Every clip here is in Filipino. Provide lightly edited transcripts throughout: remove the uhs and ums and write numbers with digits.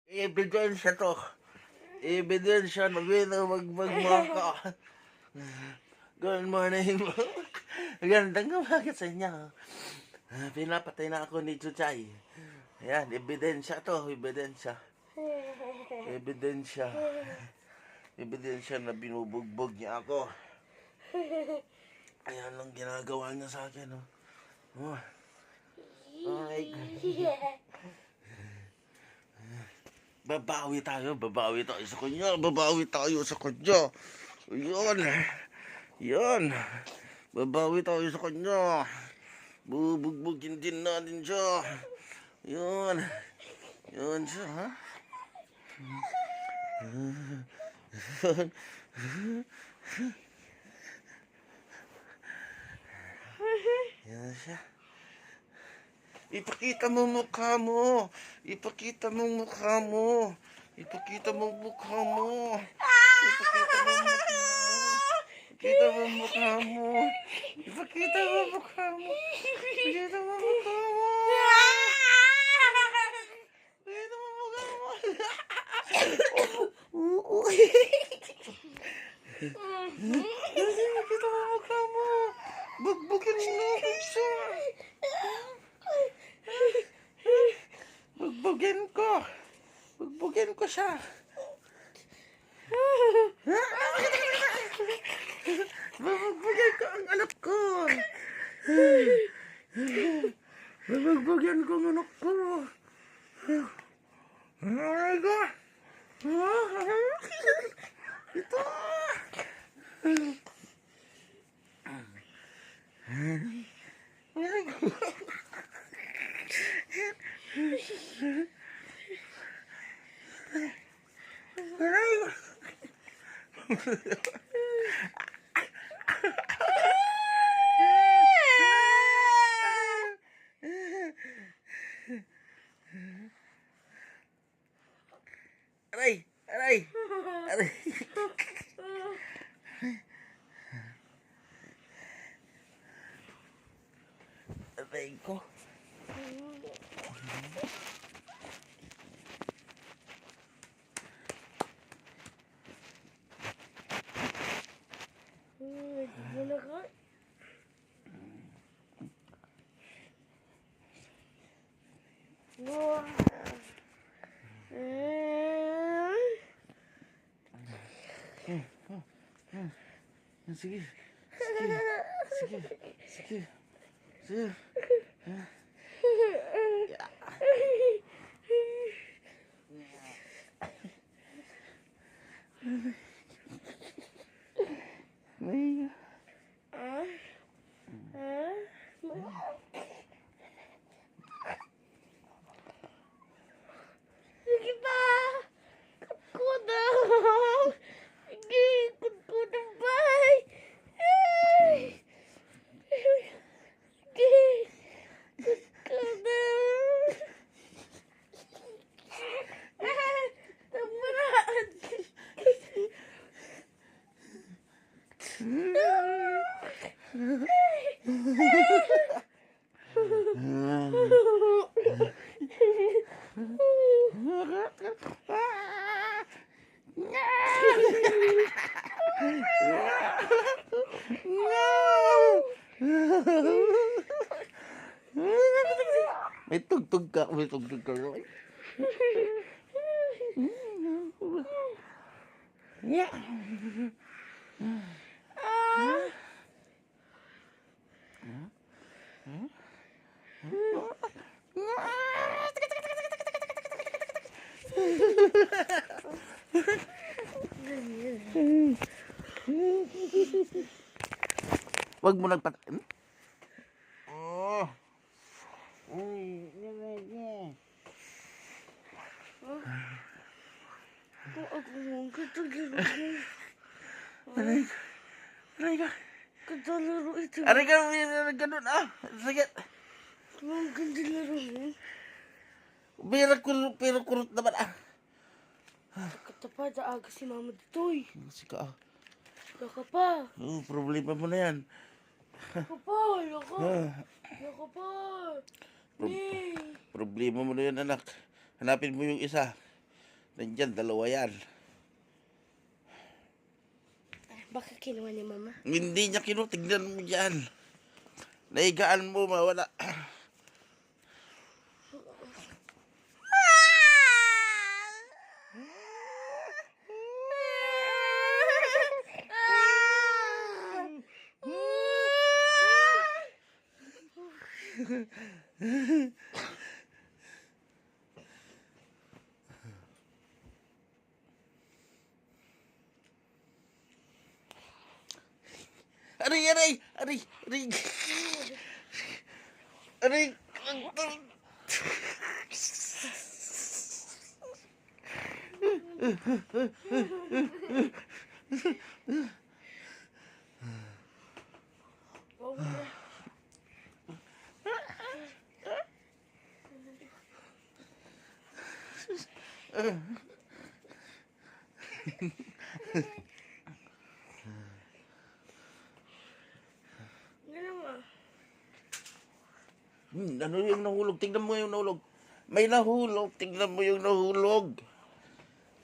Ebidensya to. Ebidensya na binubugbog mo ako. Good morning. Gandang umaga sa inyo. Pinapatay na ako ni Chuchay. Ayan, ebidensya to. Ebidensya. Ebidensya. Ebidensya na binubugbog niya ako. Ayan lang ginagawa niya sa akin. Oh. Ay. Babawi tayo sa kanya. Babawi tayo sa kanya. Yun. Yan. Babawi tayo sa kanya. Bubugbugin din natin siya. Yun. Yun siya, ha? Yan siya. Ipakita mo mukha mo. Ipakita mo mukha mo. Ipakita mo mukha mo. Ipakita mo mukha mo. Ipakita mo mukha mo. Ipakita mo mukha mo. Ipakita mo mukha mo. Ipakita mo mukha mo. Ipakita mo mukha mo. Bugbugin mo natin siya. Bugbugin ko. Bugbugin ko siya. Bugbugin ko ang anak ko. Bugbugin ko ang anak ko. Ay ko. Ito. Aray! Aray! Aray! Aray ko. Sige. Sige. Sige. Sige. May Sige pa! Kudang! Sige, kudang bay! Sige, kudang! Tamaraan! May tugtog ka. May tugtog ka. Yeah. Wag mo nagpat... Oh. Kung ako mong katalaro. Aray ka. Aray ka. Katalaro ito. Aray ka. Ganun Sige. Kung katalaro mo. Pero kurot naman Katapa sa aga si mama ditoy. Sika Laka pa. problema mo na yan. Laka pa. Laka pa. Problema mo na yan, anak. Hanapin mo yung isa. Nandyan, dalawa yan. Baka kinuha ni mama. Hindi niya tignan mo dyan. Naigaan mo, mawala. Aray, aray, aray, aray. Aray. Ano yung nahulog? Tingnan mo yung nahulog. May nahulog. Tingnan mo yung nahulog.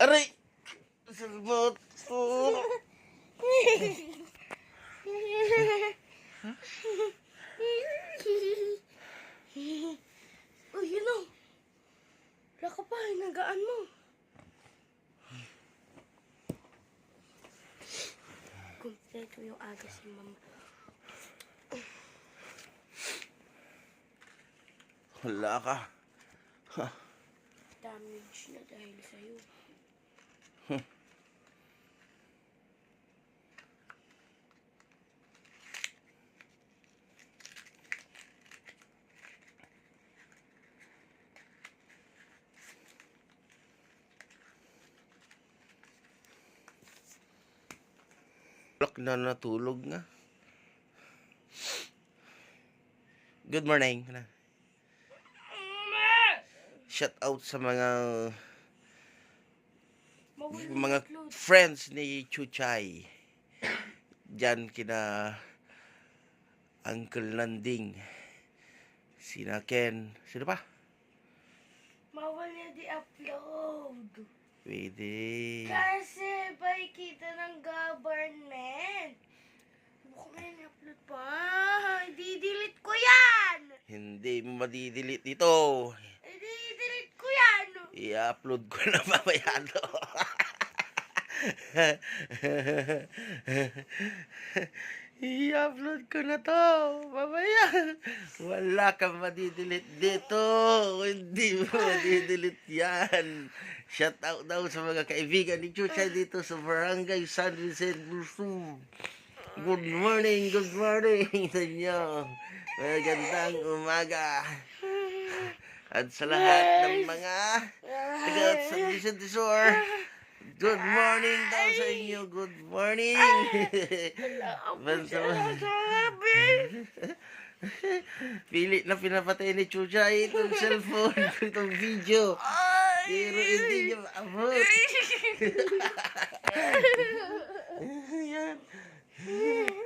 Aray! Salvatore! Uy, yun o. Wala ka pa, hinagaan mo. Kumpleto yung aga si mama. Wala ka. Damage na dahil sa'yo. Lock na natulog nga. Good morning. Shout out sa mga friends ni Chuchay. Diyan kina Uncle Landing. Sina Ken. Sino pa? Mawal niya di-upload. Pwede. Kasi by kita ng government. Buka na yung upload pa. Di-delete ko yan. Hindi mo madidelete dito. Di-delete ko yan. I-upload ko na mamaya to. I-upload ko na to. Mamaya. Wala kang madidelete dito. Hindi mo madidelete yan. Shout out daw sa mga kaibigan ni Chuchay dito sa Barangay San Vicente Luzon. Good morning sa inyo. Magandang umaga. At sa lahat ng mga taga San Vicente Sur, good morning daw sa inyo. Good morning. Pilit na pinapatay ni Chuchay itong cellphone, itong video. Pero hindi niya maabot. Yan.